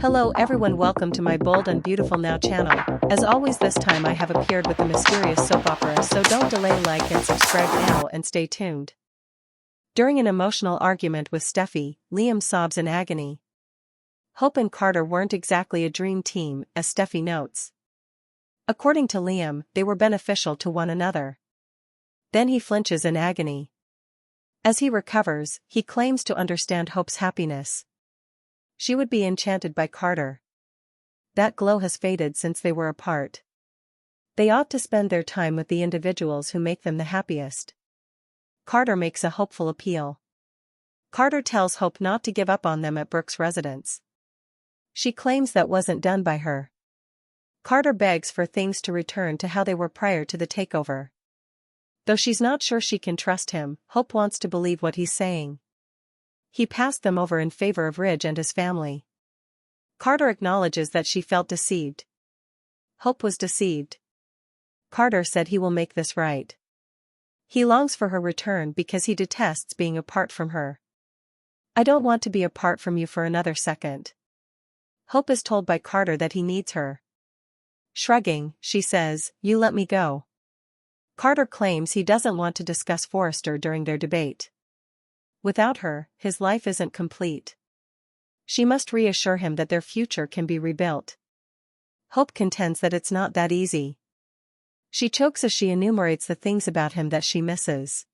Hello everyone, welcome to my bold and beautiful now channel. As always, this time I have appeared with a mysterious soap opera, so don't delay, like and subscribe now and stay tuned. During an emotional argument with Steffy, Liam sobs in agony. Hope and Carter weren't exactly a dream team, as Steffy notes. According to Liam, they were beneficial to one another. Then he flinches in agony. As he recovers, he claims to understand Hope's happiness. She would be enchanted by Carter. That glow has faded since they were apart. They ought to spend their time with the individuals who make them the happiest. Carter makes a hopeful appeal. Carter tells Hope not to give up on them at Brooke's residence. She claims that wasn't done by her. Carter begs for things to return to how they were prior to the takeover. Though she's not sure she can trust him, Hope wants to believe what he's saying. He passed them over in favor of Ridge and his family. Carter acknowledges that she felt deceived. Hope was deceived. Carter said he will make this right. He longs for her return because he detests being apart from her. I don't want to be apart from you for another second. Hope is told by Carter that he needs her. Shrugging, she says, "You let me go." Carter claims he doesn't want to discuss Forrester during their debate. Without her, his life isn't complete. She must reassure him that their future can be rebuilt. Hope contends that it's not that easy. She chokes as she enumerates the things about him that she misses.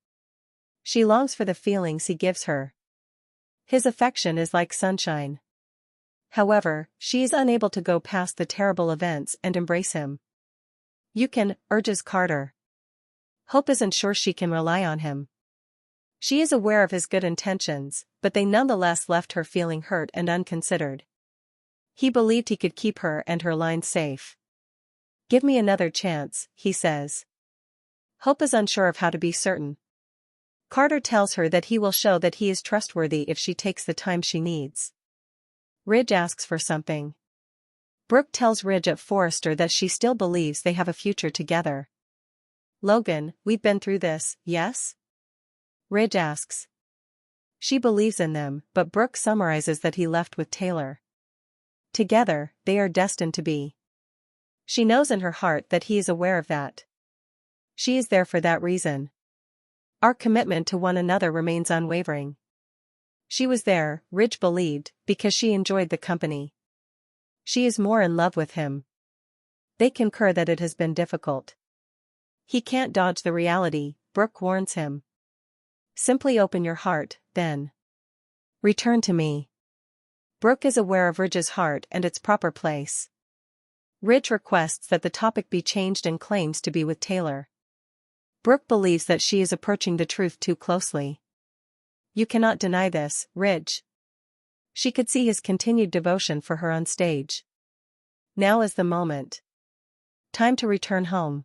She longs for the feelings he gives her. His affection is like sunshine. However, she is unable to go past the terrible events and embrace him. "You can," urges Carter. Hope isn't sure she can rely on him. She is aware of his good intentions, but they nonetheless left her feeling hurt and unconsidered. He believed he could keep her and her line safe. "Give me another chance," he says. Hope is unsure of how to be certain. Carter tells her that he will show that he is trustworthy if she takes the time she needs. Ridge asks for something. Brooke tells Ridge at Forrester that she still believes they have a future together. "Logan, we've been through this, yes?" Ridge asks. She believes in them, but Brooke summarizes that he left with Taylor. Together, they are destined to be. She knows in her heart that he is aware of that. She is there for that reason. "Our commitment to one another remains unwavering." She was there, Ridge believed, because she enjoyed the company. She is more in love with him. They concur that it has been difficult. He can't dodge the reality, Brooke warns him. "Simply open your heart, then. Return to me." Brooke is aware of Ridge's heart and its proper place. Ridge requests that the topic be changed and claims to be with Taylor. Brooke believes that she is approaching the truth too closely. "You cannot deny this, Ridge." She could see his continued devotion for her on stage. Now is the moment. Time to return home.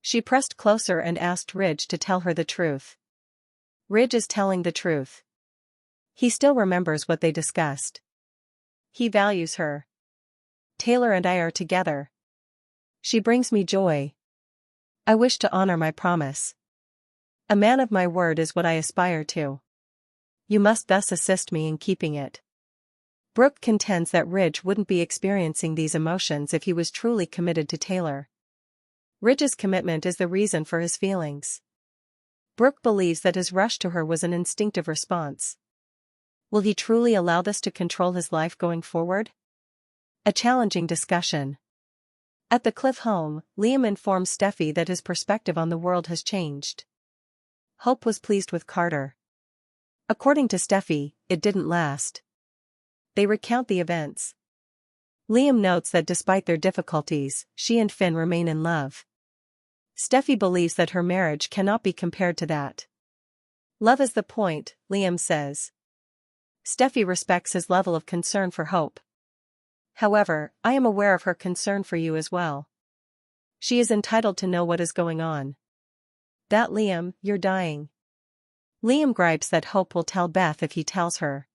She pressed closer and asked Ridge to tell her the truth. Ridge is telling the truth. He still remembers what they discussed. He values her. "Taylor and I are together. She brings me joy. I wish to honor my promise. A man of my word is what I aspire to. You must thus assist me in keeping it." Brooke contends that Ridge wouldn't be experiencing these emotions if he was truly committed to Taylor. Ridge's commitment is the reason for his feelings. Brooke believes that his rush to her was an instinctive response. Will he truly allow this to control his life going forward? A challenging discussion. At the Cliff home, Liam informs Steffy that his perspective on the world has changed. Hope was pleased with Carter. According to Steffy, it didn't last. They recount the events. Liam notes that despite their difficulties, she and Finn remain in love. Steffy believes that her marriage cannot be compared to that. "Love is the point," Liam says. Steffy respects his level of concern for Hope. "However, I am aware of her concern for you as well. She is entitled to know what is going on." "That Liam, you're dying." Liam gripes that Hope will tell Beth if he tells her.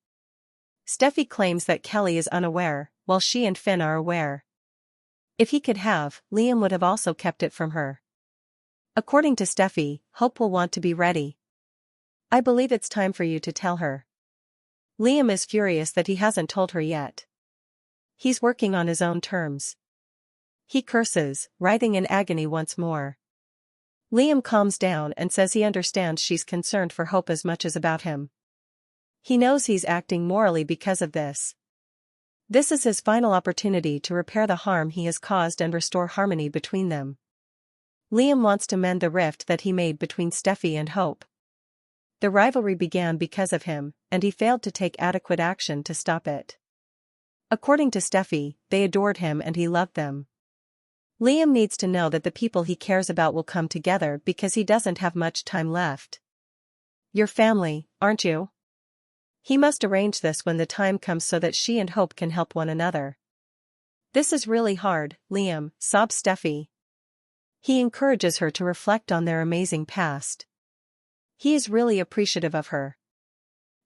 Steffy claims that Kelly is unaware, while she and Finn are aware. If he could have, Liam would have also kept it from her. According to Steffy, Hope will want to be ready. "I believe it's time for you to tell her." Liam is furious that he hasn't told her yet. He's working on his own terms. He curses, writhing in agony once more. Liam calms down and says he understands she's concerned for Hope as much as about him. He knows he's acting morally because of this. This is his final opportunity to repair the harm he has caused and restore harmony between them. Liam wants to mend the rift that he made between Steffy and Hope. The rivalry began because of him, and he failed to take adequate action to stop it. According to Steffy, they adored him and he loved them. Liam needs to know that the people he cares about will come together because he doesn't have much time left. You're family, aren't you? He must arrange this when the time comes so that she and Hope can help one another. This is really hard, Liam, sobs Steffy. He encourages her to reflect on their amazing past. He is really appreciative of her.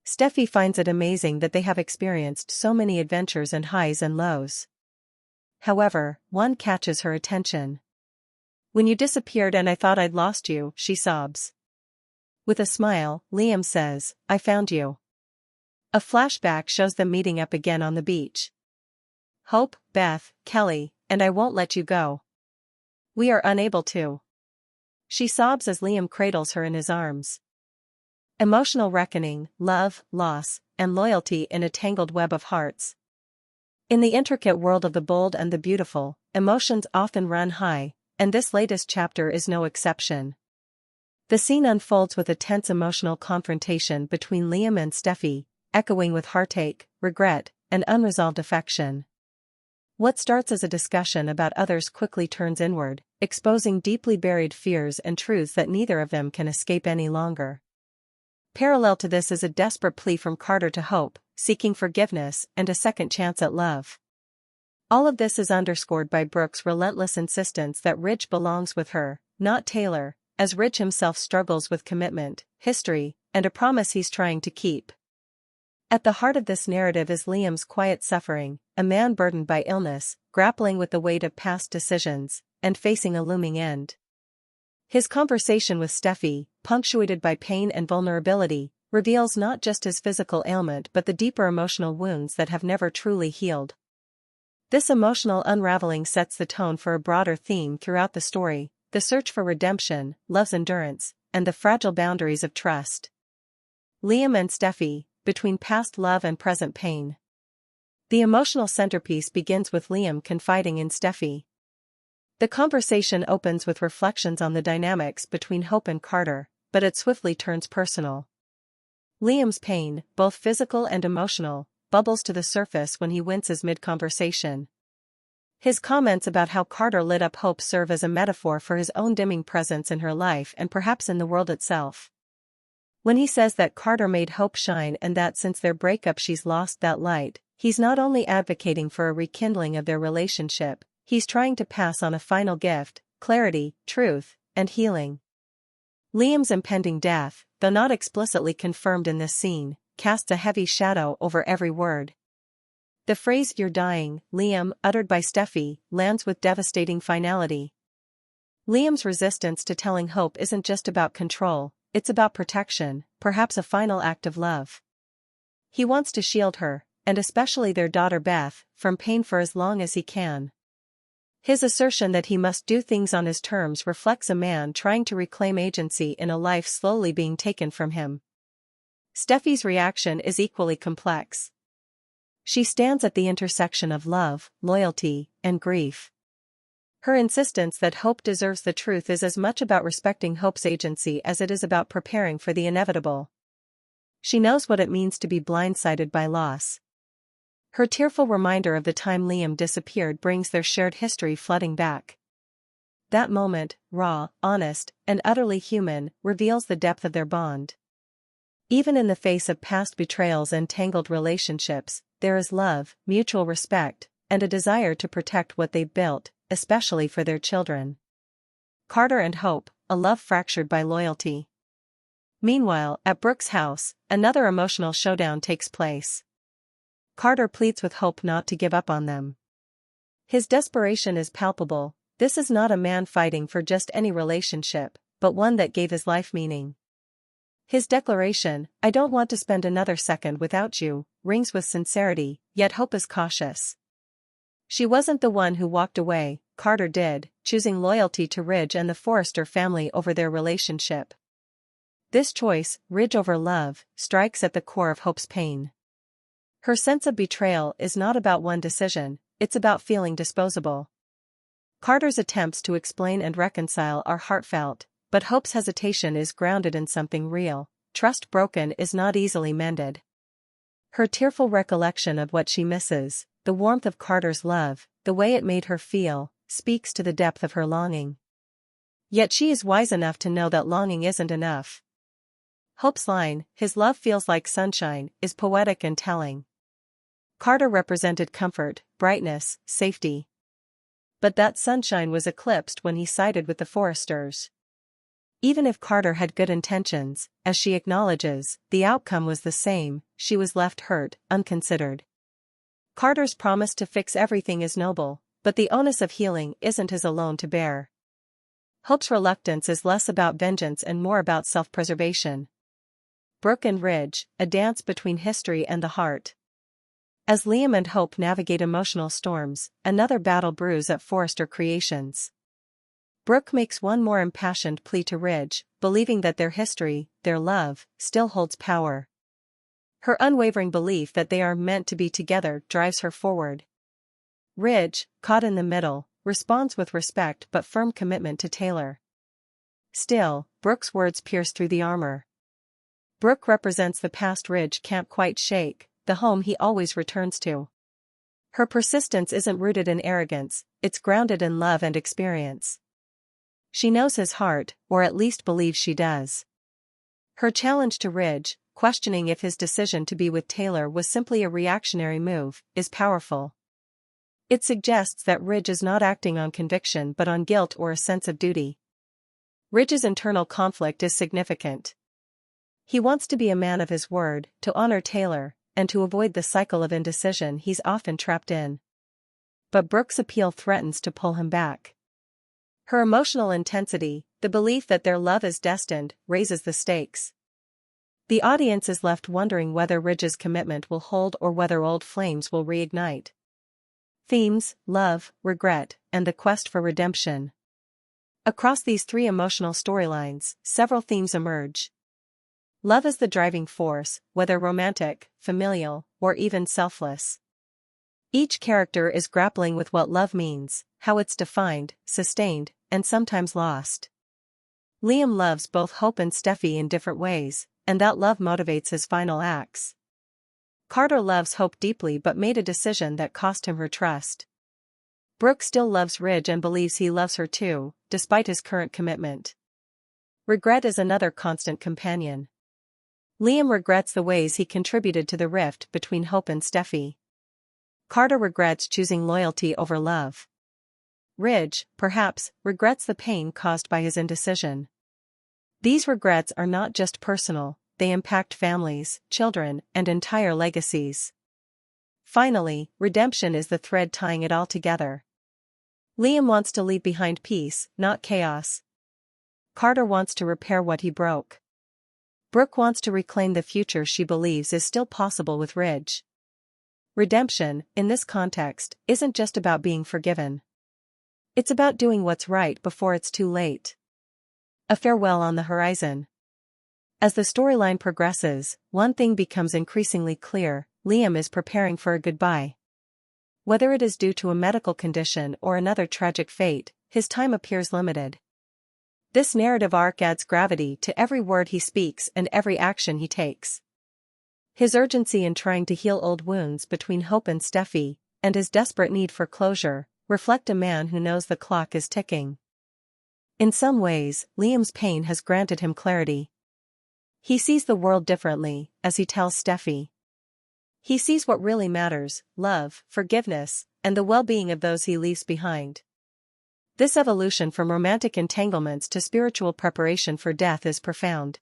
Steffy finds it amazing that they have experienced so many adventures and highs and lows. However, one catches her attention. When you disappeared and I thought I'd lost you, she sobs. With a smile, Liam says, I found you. A flashback shows them meeting up again on the beach. Hope, Beth, Kelly, and I won't let you go. We are unable to. She sobs as Liam cradles her in his arms. Emotional reckoning, love, loss, and loyalty in a tangled web of hearts. In the intricate world of the bold and the beautiful, emotions often run high, and this latest chapter is no exception. The scene unfolds with a tense emotional confrontation between Liam and Steffy, echoing with heartache, regret, and unresolved affection. What starts as a discussion about others quickly turns inward, exposing deeply buried fears and truths that neither of them can escape any longer. Parallel to this is a desperate plea from Carter to Hope, seeking forgiveness and a second chance at love. All of this is underscored by Brooke's relentless insistence that Ridge belongs with her, not Taylor, as Ridge himself struggles with commitment, history, and a promise he's trying to keep. At the heart of this narrative is Liam's quiet suffering, a man burdened by illness, grappling with the weight of past decisions, and facing a looming end. His conversation with Steffy, punctuated by pain and vulnerability, reveals not just his physical ailment but the deeper emotional wounds that have never truly healed. This emotional unraveling sets the tone for a broader theme throughout the story: the search for redemption, love's endurance, and the fragile boundaries of trust. Liam and Steffy, between past love and present pain. The emotional centerpiece begins with Liam confiding in Steffy. The conversation opens with reflections on the dynamics between Hope and Carter, but it swiftly turns personal. Liam's pain, both physical and emotional, bubbles to the surface when he winces mid-conversation. His comments about how Carter lit up Hope serve as a metaphor for his own dimming presence in her life and perhaps in the world itself. When he says that Carter made Hope shine and that since their breakup she's lost that light, he's not only advocating for a rekindling of their relationship, he's trying to pass on a final gift: clarity, truth, and healing. Liam's impending death, though not explicitly confirmed in this scene, casts a heavy shadow over every word. The phrase "you're dying, Liam," uttered by Steffy, lands with devastating finality. Liam's resistance to telling Hope isn't just about control, it's about protection, perhaps a final act of love. He wants to shield her, and especially their daughter Beth, from pain for as long as he can. His assertion that he must do things on his terms reflects a man trying to reclaim agency in a life slowly being taken from him. Steffy's reaction is equally complex. She stands at the intersection of love, loyalty, and grief. Her insistence that Hope deserves the truth is as much about respecting Hope's agency as it is about preparing for the inevitable. She knows what it means to be blindsided by loss. Her tearful reminder of the time Liam disappeared brings their shared history flooding back. That moment, raw, honest, and utterly human, reveals the depth of their bond. Even in the face of past betrayals and tangled relationships, there is love, mutual respect, and a desire to protect what they've built, especially for their children. Carter and Hope, a love fractured by loyalty. Meanwhile, at Brooke's house, another emotional showdown takes place. Carter pleads with Hope not to give up on them. His desperation is palpable. This is not a man fighting for just any relationship, but one that gave his life meaning. His declaration, "I don't want to spend another second without you," rings with sincerity, yet Hope is cautious. She wasn't the one who walked away, Carter did, choosing loyalty to Ridge and the Forrester family over their relationship. This choice, Ridge over love, strikes at the core of Hope's pain. Her sense of betrayal is not about one decision, it's about feeling disposable. Carter's attempts to explain and reconcile are heartfelt, but Hope's hesitation is grounded in something real. Trust broken is not easily mended. Her tearful recollection of what she misses, the warmth of Carter's love, the way it made her feel, speaks to the depth of her longing. Yet she is wise enough to know that longing isn't enough. Hope's line, "His love feels like sunshine," is poetic and telling. Carter represented comfort, brightness, safety. But that sunshine was eclipsed when he sided with the Forresters. Even if Carter had good intentions, as she acknowledges, the outcome was the same. She was left hurt, unconsidered. Carter's promise to fix everything is noble, but the onus of healing isn't his alone to bear. Hope's reluctance is less about vengeance and more about self-preservation. Brooke and Ridge, a dance between history and the heart. As Liam and Hope navigate emotional storms, another battle brews at Forrester Creations. Brooke makes one more impassioned plea to Ridge, believing that their history, their love, still holds power. Her unwavering belief that they are meant to be together drives her forward. Ridge, caught in the middle, responds with respect but firm commitment to Taylor. Still, Brooke's words pierce through the armor. Brooke represents the past Ridge can't quite shake, the home he always returns to. Her persistence isn't rooted in arrogance, it's grounded in love and experience. She knows his heart, or at least believes she does. Her challenge to Ridge, questioning if his decision to be with Taylor was simply a reactionary move, is powerful. It suggests that Ridge is not acting on conviction but on guilt or a sense of duty. Ridge's internal conflict is significant. He wants to be a man of his word, to honor Taylor, and to avoid the cycle of indecision he's often trapped in. But Brooke's appeal threatens to pull him back. Her emotional intensity, the belief that their love is destined, raises the stakes. The audience is left wondering whether Ridge's commitment will hold or whether old flames will reignite. Themes: love, regret, and the quest for redemption. Across these three emotional storylines, several themes emerge. Love is the driving force, whether romantic, familial, or even selfless. Each character is grappling with what love means, how it's defined, sustained, and sometimes lost. Liam loves both Hope and Steffy in different ways, and that love motivates his final acts. Carter loves Hope deeply but made a decision that cost him her trust. Brooke still loves Ridge and believes he loves her too, despite his current commitment. Regret is another constant companion. Liam regrets the ways he contributed to the rift between Hope and Steffy. Carter regrets choosing loyalty over love. Ridge, perhaps, regrets the pain caused by his indecision. These regrets are not just personal, they impact families, children, and entire legacies. Finally, redemption is the thread tying it all together. Liam wants to leave behind peace, not chaos. Carter wants to repair what he broke. Brooke wants to reclaim the future she believes is still possible with Ridge. Redemption, in this context, isn't just about being forgiven. It's about doing what's right before it's too late. A farewell on the horizon. As the storyline progresses, one thing becomes increasingly clear: Liam is preparing for a goodbye. Whether it is due to a medical condition or another tragic fate, his time appears limited. This narrative arc adds gravity to every word he speaks and every action he takes. His urgency in trying to heal old wounds between Hope and Steffy, and his desperate need for closure, reflect a man who knows the clock is ticking. In some ways, Liam's pain has granted him clarity. He sees the world differently, as he tells Steffy. He sees what really matters: love, forgiveness, and the well-being of those he leaves behind. This evolution from romantic entanglements to spiritual preparation for death is profound.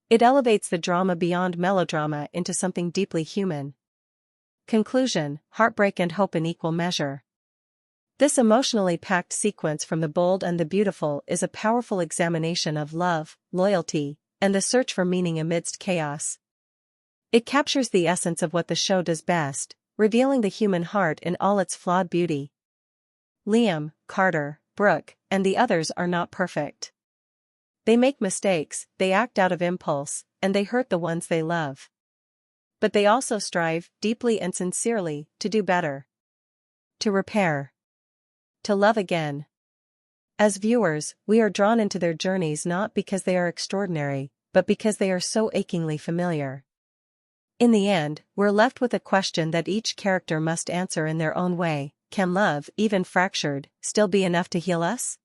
It elevates the drama beyond melodrama into something deeply human. Conclusion: heartbreak and hope in equal measure. This emotionally packed sequence from the bold and the beautiful is a powerful examination of love, loyalty, and the search for meaning amidst chaos. It captures the essence of what the show does best: revealing the human heart in all its flawed beauty. Liam, Carter, Brooke, and the others are not perfect. They make mistakes, they act out of impulse, and they hurt the ones they love. But they also strive, deeply and sincerely, to do better. To repair. To love again. As viewers, we are drawn into their journeys not because they are extraordinary, but because they are so achingly familiar. In the end, we're left with a question that each character must answer in their own way: can love, even fractured, still be enough to heal us?